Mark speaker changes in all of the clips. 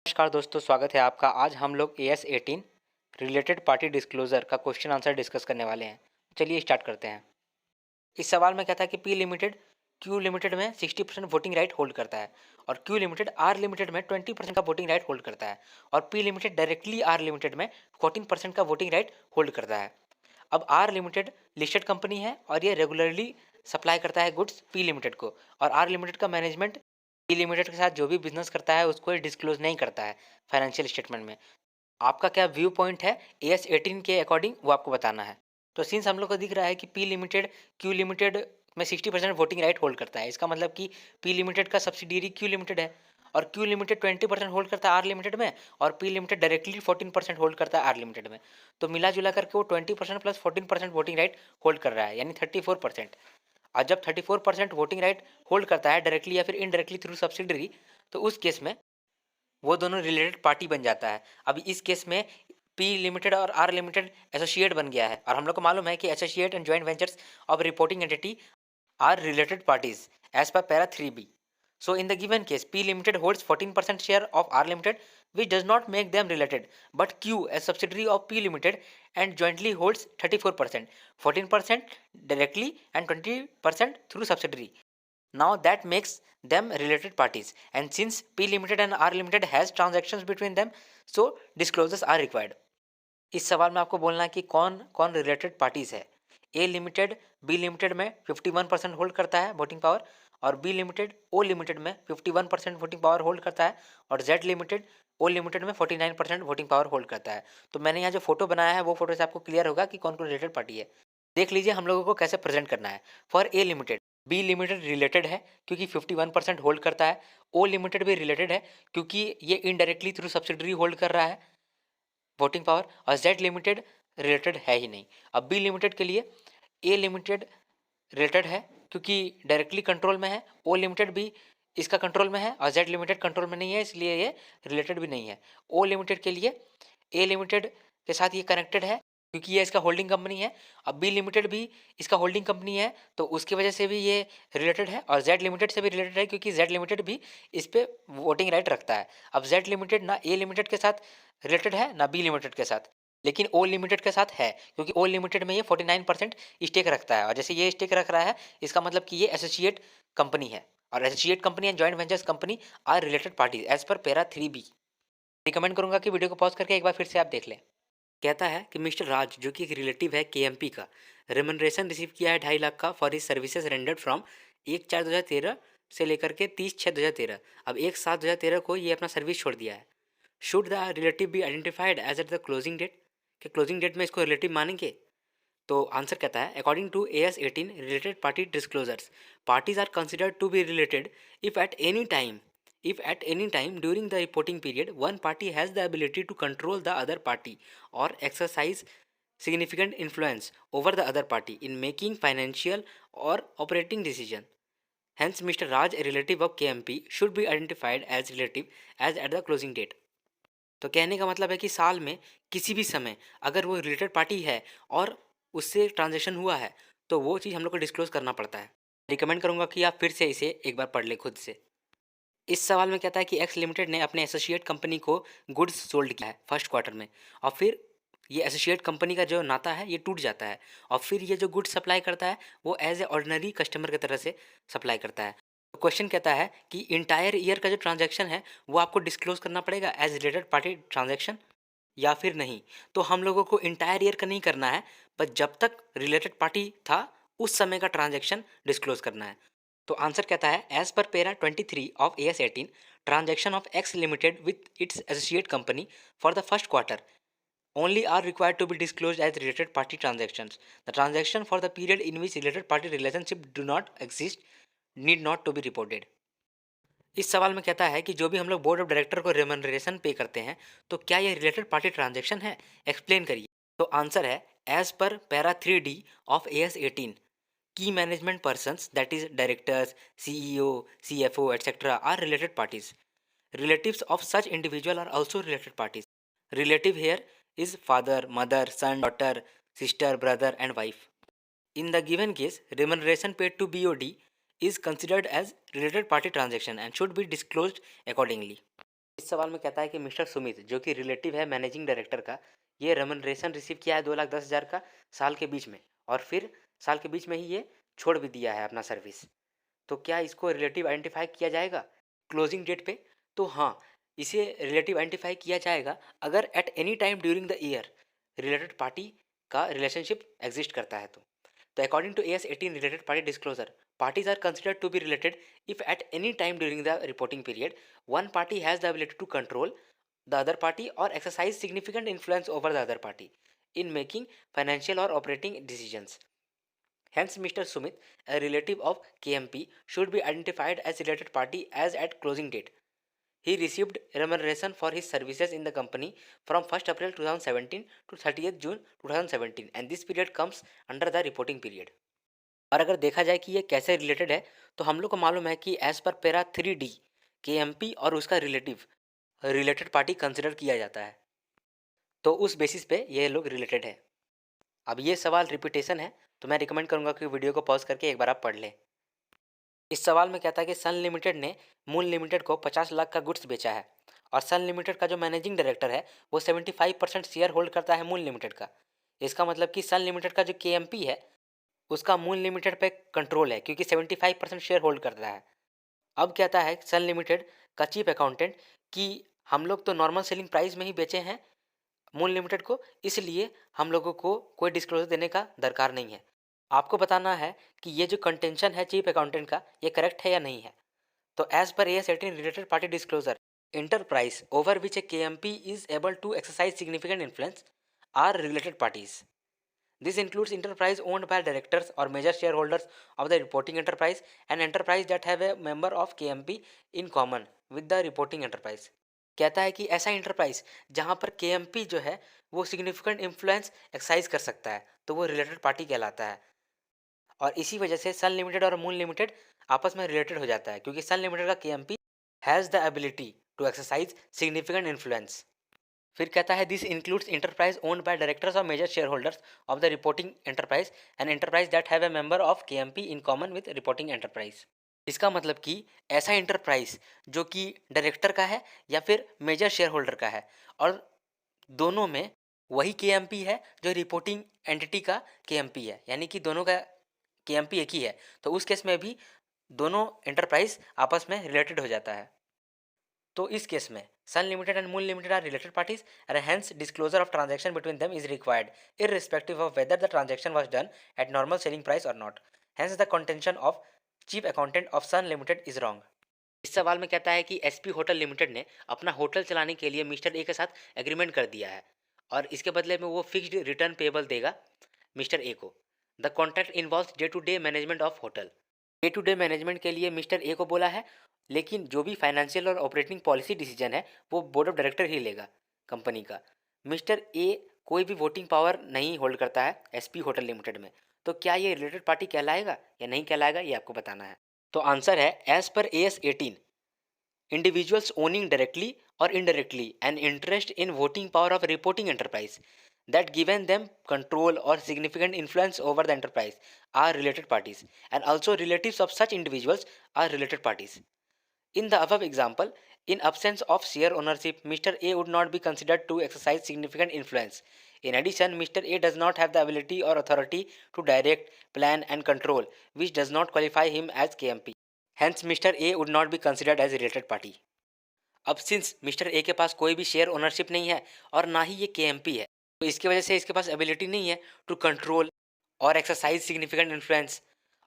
Speaker 1: नमस्कार दोस्तों, स्वागत है आपका। आज हम लोग AS18 रिलेटेड पार्टी डिस्क्लोजर का क्वेश्चन आंसर डिस्कस करने वाले हैं। चलिए स्टार्ट करते हैं। इस सवाल में क्या था कि पी लिमिटेड क्यू लिमिटेड में 60% वोटिंग राइट होल्ड करता है और क्यू लिमिटेड आर लिमिटेड में 20% का वोटिंग राइट होल्ड करता है और P limited directly R limited में 14% का वोटिंग राइट होल्ड करता है। अब आर लिमिटेड लिस्टेड कंपनी है और ये रेगुलरली सप्लाई करता है गुड्स पी लिमिटेड को, और आर लिमिटेड का मैनेजमेंट पी लिमिटेड के साथ जो भी बिजनेस करता है उसको डिस्क्लोज नहीं करता है फाइनेंशियल स्टेटमेंट में। आपका क्या व्यू पॉइंट है AS18 के अकॉर्डिंग, वो आपको बताना है। तो सिंस हम लोग को दिख रहा है कि पी लिमिटेड क्यू लिमिटेड में 60% वोटिंग राइट होल्ड करता है, इसका मतलब कि पी लिमिटेड का सब्सिडियरी क्यू लिमिटेड है और क्यू लिमिटेड 20% होल्ड करता है आर लिमिटेड में और पी लिमिटेड डायरेक्टली 14% होल्ड करता है आर लिमिटेड में। तो मिला जुला करके वो 20% प्लस 14% वोटिंग राइट होल्ड कर रहा है, यानी 34%। और जब 34% वोटिंग राइट होल्ड करता है डायरेक्टली या फिर इनडायरेक्टली थ्रू सब्सिडरी, तो उस केस में वो दोनों रिलेटेड पार्टी बन जाता है। अभी इस केस में पी लिमिटेड और आर लिमिटेड एसोसिएट बन गया है और हम लोग को मालूम है कि associate and joint ventures of reporting entity are related parties as per para 3B. So in the given case, P Limited holds 14% share of R Limited, which does not make them related, but Q, a subsidiary of P Limited, and jointly holds 34%, 14% directly and 20% through subsidiary. Now that makes them related parties, and since P Limited and R Limited has transactions between them, so disclosures are required. इस सवाल में आपको बोलना है कि कौन कौन related parties है। ए लिमिटेड बी लिमिटेड में 51% होल्ड करता है वोटिंग पावर और बी लिमिटेड ओ लिमिटेड में 51% वोटिंग पावर होल्ड करता है और जेड लिमिटेड ओ लिमिटेड में 49% वोटिंग पावर होल्ड करता है। तो मैंने यहाँ जो फोटो बनाया है वो फोटो से आपको क्लियर होगा कि कौन कौन रिलेटेड पार्टी है। देख लीजिए हम लोगों को कैसे प्रेजेंट करना है। For A limited, B limited related है क्योंकि 51% होल्ड करता है। ओ लिमिटेड भी रिलेटेड है क्योंकि ये इनडायरेक्टली थ्रू सब्सिडरी होल्ड कर रहा है वोटिंग पावर, और जेड लिमिटेड रिलेटेड है ही नहीं। अब बी लिमिटेड के लिए ए लिमिटेड रिलेटेड है क्योंकि डायरेक्टली कंट्रोल में है, ओ लिमिटेड भी इसका कंट्रोल में है और जेड लिमिटेड कंट्रोल में नहीं है, इसलिए ये रिलेटेड भी नहीं है। ओ लिमिटेड के लिए ए लिमिटेड के साथ ये कनेक्टेड है क्योंकि ये इसका होल्डिंग कंपनी है। अब बी लिमिटेड भी इसका होल्डिंग कंपनी है तो उसकी वजह से भी ये रिलेटेड है और जेड लिमिटेड से भी रिलेटेड है क्योंकि जेड लिमिटेड भी इस पर वोटिंग राइट रखता है। अब जेड लिमिटेड ना ए लिमिटेड के साथ रिलेटेड है ना बी लिमिटेड के साथ, लेकिन ओ लिमिटेड के साथ है क्योंकि ओ लिमिटेड में ये 49% स्टेक रखता है और जैसे ये स्टेक रख रहा है इसका मतलब कि ये एसोसिएट कंपनी है और associate company and joint ventures company are related parties as per para 3B। Recommend करूंगा कि वीडियो को पॉज करके एक बार फिर से आप देख लें। कहता है कि मिस्टर राज, जो कि एक रिलेटिव है KMP का, रेमनरेशन रिसीव किया है 2.5 लाख का for his services rendered from 1/4/2013 से लेकर के 30/6/2013। अब 1/7/2013 को ये अपना सर्विस छोड़ दिया है। Should the relative be identified as at the closing date, कि क्लोजिंग डेट में इसको रिलेटिव मानेंगे? तो आंसर कहता है according to AS18 related party disclosures, parties are considered to be related if at any time during the reporting period one party has the ability to control the other party or exercise significant influence over the other party in making financial or operating decision. Hence Mr. Raj, a relative of KMP, should be identified as relative as at the closing date. तो कहने का मतलब है कि साल में किसी भी समय अगर वो रिलेटेड पार्टी है और उससे ट्रांजेक्शन हुआ है तो वो चीज़ हम लोग को डिस्क्लोज करना पड़ता है। रिकमेंड करूँगा कि आप फिर से इसे एक बार पढ़ ले खुद से। इस सवाल में कहता है कि एक्स लिमिटेड ने अपने एसोसिएट कंपनी को गुड्स सोल्ड किया है फर्स्ट क्वार्टर में और फिर ये एसोसिएट कंपनी का जो नाता है ये टूट जाता है और फिर ये जो गुड्स सप्लाई करता है वो एज ए ऑर्डिनरी कस्टमर की तरह से सप्लाई करता है। तो क्वेश्चन कहता है कि इंटायर ईयर का जो ट्रांजैक्शन है वो आपको डिस्क्लोज करना पड़ेगा एज रिलेटेड पार्टी ट्रांजैक्शन या फिर नहीं। तो हम लोगों को इंटायर ईयर का नहीं करना है, पर जब तक रिलेटेड पार्टी था उस समय का ट्रांजैक्शन डिस्क्लोज करना है। तो आंसर कहता है as per para 23 of AS18 transaction of X limited with its associate company for the first quarter only are required to be disclosed as related party transactions. The transaction for the period in which related party relationship do not exist need not to be reported. इस सवाल में कहता है कि जो भी हम लोग बोर्ड ऑफ डायरेक्टर को रेमनरेशन पे करते हैं तो क्या ये रिलेटेड पार्टी ट्रांजैक्शन है, एक्सप्लेन करिए। तो आंसर है as per para 3D of AS18 key management persons, that is directors, CEO, CFO, etc., are related parties. Relatives of such individual are also related parties. Relative here is father, mother, son, daughter, sister, brother, and wife. In the given case, remuneration paid to BOD is considered as related party transaction and should be disclosed accordingly. इस सवाल में कहता है कि mister Sumit जो कि relative है managing director का, ये रेमुनरेशन रिसीव किया है 2,10,000 का साल के बीच में, और फिर साल के बीच में ही ये छोड़ भी दिया है अपना सर्विस। तो क्या इसको रिलेटिव आइडेंटिफाई किया जाएगा क्लोजिंग डेट पे? तो हाँ, इसे रिलेटिव आइडेंटिफाई किया जाएगा अगर at any time during the year related party का रिलेशनशिप एग्जिस्ट करता है तो according to AS 18 related party disclosure, parties are considered to be related if at any time during the reporting period one party has the ability to control the other party or exercise significant influence over the other party in making financial or operating decisions. Hence, Mr. Sumit, a relative of KMP, should be identified as related party as at closing date. He received remuneration for his services in the company from 1st April 2017 to 30th June 2017 and this period comes under the reporting period. और अगर देखा जाए कि ये कैसे related है तो हम लोग को मालूम है कि as per para 3D KMP और उसका रिलेटिव रिलेटेड पार्टी कंसिडर किया जाता है, तो उस बेसिस पे ये लोग रिलेटेड है। अब ये सवाल रिपीटेशन है तो मैं रिकमेंड करूँगा कि वीडियो को पॉज करके एक बार आप पढ़ लें। इस सवाल में कहता है कि सन लिमिटेड ने मून लिमिटेड को 50 लाख का गुड्स बेचा है और सन लिमिटेड का जो मैनेजिंग डायरेक्टर है वो 75% शेयर होल्ड करता है मून लिमिटेड का। इसका मतलब कि सन लिमिटेड का जो KMP है उसका मून लिमिटेड पे कंट्रोल है क्योंकि 75% शेयर होल्ड करता है। अब कहता है सन लिमिटेड का चीफ अकाउंटेंट कि हम लोग तो नॉर्मल सेलिंग प्राइस में ही बेचे हैं मून लिमिटेड को, इसलिए हम लोगों को कोई डिस्क्लोजर देने का दरकार नहीं है। आपको बताना है कि ये जो कंटेंशन है चीफ अकाउंटेंट का ये करेक्ट है या नहीं है। तो as per AS 18 related party disclosure enterprise over which a KMP is able to exercise significant influence are related parties. This includes enterprise owned by directors or major shareholders of the reporting enterprise and enterprise that have a member of KMP in common with the reporting enterprise. कहता है कि ऐसा enterprise जहां पर KMP जो है वो significant influence exercise कर सकता है तो वो रिलेटेड पार्टी कहलाता है। और इसी वजह से सन लिमिटेड और मून लिमिटेड आपस में रिलेटेड हो जाता है क्योंकि सन लिमिटेड का KMP has the ability to exercise significant influence. फिर कहता है this includes enterprise owned by directors और major shareholders of the reporting enterprise and enterprise that have a member of KMP in common with reporting enterprise. इसका मतलब कि ऐसा enterprise जो कि डायरेक्टर का है या फिर मेजर शेयर होल्डर का है और दोनों में वही KMP है जो रिपोर्टिंग एंटिटी का KMP है, यानी कि दोनों का KMP एक ही है, तो उस केस में भी दोनों एंटरप्राइज आपस में रिलेटेड हो जाता है। तो इस केस में Sun Limited and Moon Limited are related parties and hence disclosure of transaction between them is required irrespective of whether the transaction was done at normal selling price और not. Hence the contention of chief accountant of Sun Limited is wrong. इस सवाल में कहता है कि SP hotel limited ने अपना hotel चलाने के लिए मिस्टर ए के साथ एग्रीमेंट कर दिया है और इसके बदले में वो फिक्स्ड रिटर्न पेबल देगा मिस्टर ए को। The contract involves day to day management of hotel. Day to day management के लिए मिस्टर ए को बोला है, लेकिन जो भी फाइनेंशियल और ऑपरेटिंग पॉलिसी डिसीजन है वो बोर्ड ऑफ डायरेक्टर ही लेगा कंपनी का। मिस्टर ए कोई भी वोटिंग पावर नहीं होल्ड करता है SP होटल लिमिटेड में, तो क्या ये रिलेटेड पार्टी कहलाएगा या नहीं कहलाएगा ये आपको बताना है। तो आंसर है as per AS 18 individuals owning directly or indirectly an interest in voting power of reporting enterprise that given them control or significant influence over the enterprise are related parties and also relatives of such individuals are related parties. In the above example, in absence of share ownership, Mr. A would not be considered to exercise significant influence. In addition, Mr. A does not have the ability or authority to direct, plan and control, which does not qualify him as KMP. Hence, Mr. A would not be considered as a related party. अब since mister A के पास कोई भी share ownership नहीं है और ना ही ये KMP है, तो इसकी वजह से इसके पास एबिलिटी नहीं है टू कंट्रोल और एक्सरसाइज सिग्निफिकेंट इन्फ्लुएंस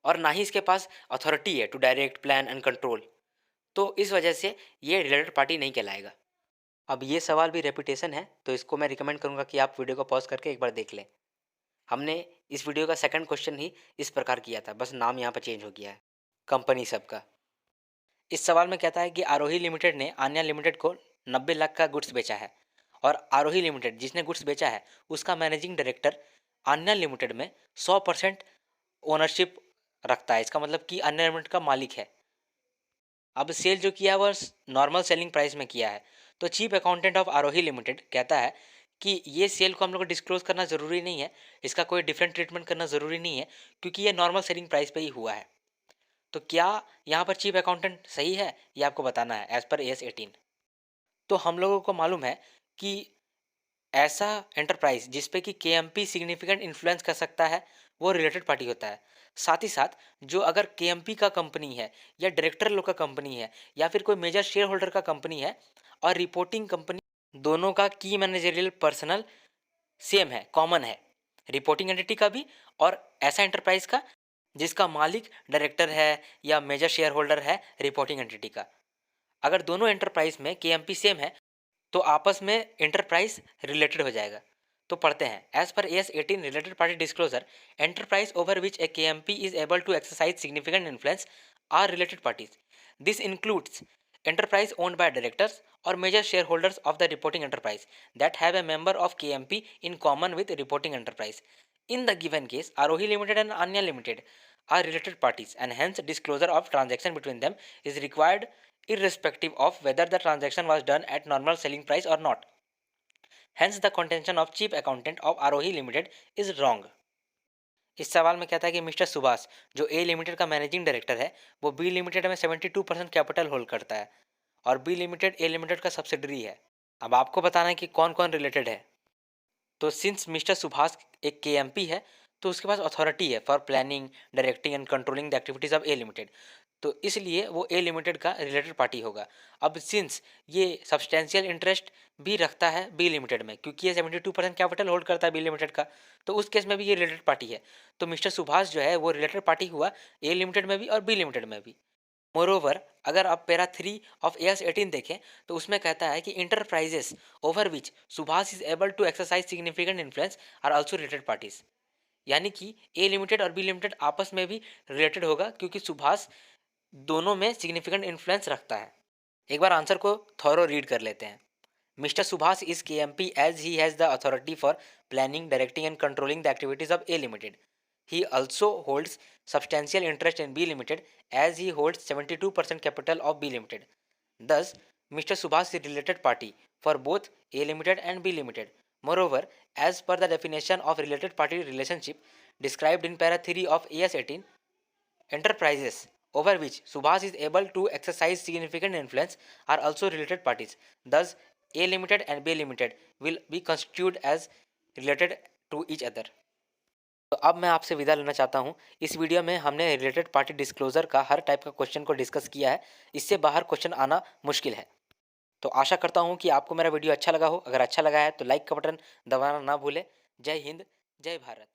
Speaker 1: और ना ही इसके पास अथॉरिटी है to direct, plan and control, तो इस वजह से ये रिलेटेड पार्टी नहीं कहलाएगा। अब ये सवाल भी रेपिटेशन है तो इसको मैं रिकमेंड करूँगा कि आप वीडियो को पॉज करके एक बार देख लें। हमने इस वीडियो का सेकंड क्वेश्चन ही इस प्रकार किया था, बस नाम यहाँ पर चेंज हो गया है कंपनी सबका। इस सवाल में कहता है कि आरोही लिमिटेड ने आन्या लिमिटेड को 90 लाख का गुड्स बेचा है और आरोही लिमिटेड जिसने गुड्स बेचा है उसका मैनेजिंग डायरेक्टर आन्या लिमिटेड में 100% ओनरशिप रखता है। इसका मतलब कि आन्या लिमिटेड का मालिक है। अब सेल जो किया है वह नॉर्मल सेलिंग प्राइस में किया है, तो chief accountant of Arohi limited कहता है कि ये सेल को हम लोग को डिस्क्लोज करना ज़रूरी नहीं है, इसका कोई डिफरेंट ट्रीटमेंट करना ज़रूरी नहीं है क्योंकि ये नॉर्मल सेलिंग प्राइस पे ही हुआ है। तो क्या यहाँ पर चीफ अकाउंटेंट सही है ये आपको बताना है एज पर AS 18। तो हम लोगों को मालूम है कि ऐसा एंटरप्राइज जिस पे कि केएमपी सिग्निफिकेंट इन्फ्लुएंस कर सकता है वो रिलेटेड पार्टी होता है। साथ ही साथ जो अगर केएमपी का कंपनी है या डायरेक्टर लोग का कंपनी है या फिर कोई मेजर शेयर होल्डर का कंपनी है और रिपोर्टिंग कंपनी दोनों का की मैनेजरियल पर्सनल सेम है, कॉमन है, रिपोर्टिंग एंटिटी का भी और ऐसा एंटरप्राइज का जिसका मालिक डायरेक्टर है या मेजर शेयर होल्डर है रिपोर्टिंग एंटिटी का। अगर दोनों एंटरप्राइज में केएमपी सेम है तो आपस में एंटरप्राइज रिलेटेड हो जाएगा। तो पढ़ते हैं, as per AS18 related party disclosure, enterprise over which a KMP is able to exercise significant influence are related parties. This includes enterprise owned by directors or major shareholders of the reporting enterprise that have a member of KMP in common with reporting enterprise. In the given case, Arohi Limited and Anya Limited are related parties and hence disclosure of transaction between them is required irrespective of whether the transaction was done at normal selling price or not. Hence the contention of chief accountant of Arohi Limited is wrong. इस सवाल में कहता है कि mister Subhash जो ए limited का managing director है वो बी लिमिटेड में 72% कैपिटल होल्ड करता है और बी लिमिटेड ए लिमिटेड का सब्सिडरी है। अब आपको बताना है कि कौन कौन रिलेटेड है। तो सिंस मिस्टर सुभाष एक केएमपी है तो उसके पास अथॉरिटी है for planning, directing and controlling the activities of A limited, तो इसलिए वो ए लिमिटेड का रिलेटेड पार्टी होगा। अब सिंस ये सब्सटेंशियल इंटरेस्ट भी रखता है बी लिमिटेड में क्योंकि ये 72% कैपिटल होल्ड करता है बी लिमिटेड का, तो उस केस में भी ये रिलेटेड पार्टी है। तो मिस्टर सुभाष जो है वो रिलेटेड पार्टी हुआ ए लिमिटेड में भी और बी लिमिटेड में भी। मोरोवर अगर आप पैरा 3 ऑफ AS18 देखें तो उसमें कहता है कि enterprises over which Subhash is able to exercise significant influence are also related parties, यानी कि ए लिमिटेड और बी लिमिटेड आपस में भी रिलेटेड होगा क्योंकि सुभाष दोनों में सिग्निफिकेंट इन्फ्लुएंस रखता है। एक बार आंसर को थॉरो रीड कर लेते हैं। Mister Subhash is KMP as he has the authority for planning, directing and controlling the activities of A limited. He also holds substantial interest in B Limited as he holds 72% capital of B Limited. Thus, Mr. Subhash is related party for both A Limited and B Limited. Moreover, as per the definition of related party relationship described in para 3 of AS18, enterprises over which Subhash is able to exercise significant influence are also related parties. Thus, A Limited and B Limited will be constituted as related to each other. तो अब मैं आपसे विदा लेना चाहता हूँ। इस video में हमने रिलेटेड पार्टी डिस्क्लोजर का हर टाइप का क्वेश्चन को डिस्कस किया है, इससे बाहर क्वेश्चन आना मुश्किल है। तो आशा करता हूँ कि आपको मेरा वीडियो अच्छा लगा हो। अगर अच्छा लगा है तो लाइक का बटन दबाना ना भूलें। जय हिंद, जय भारत।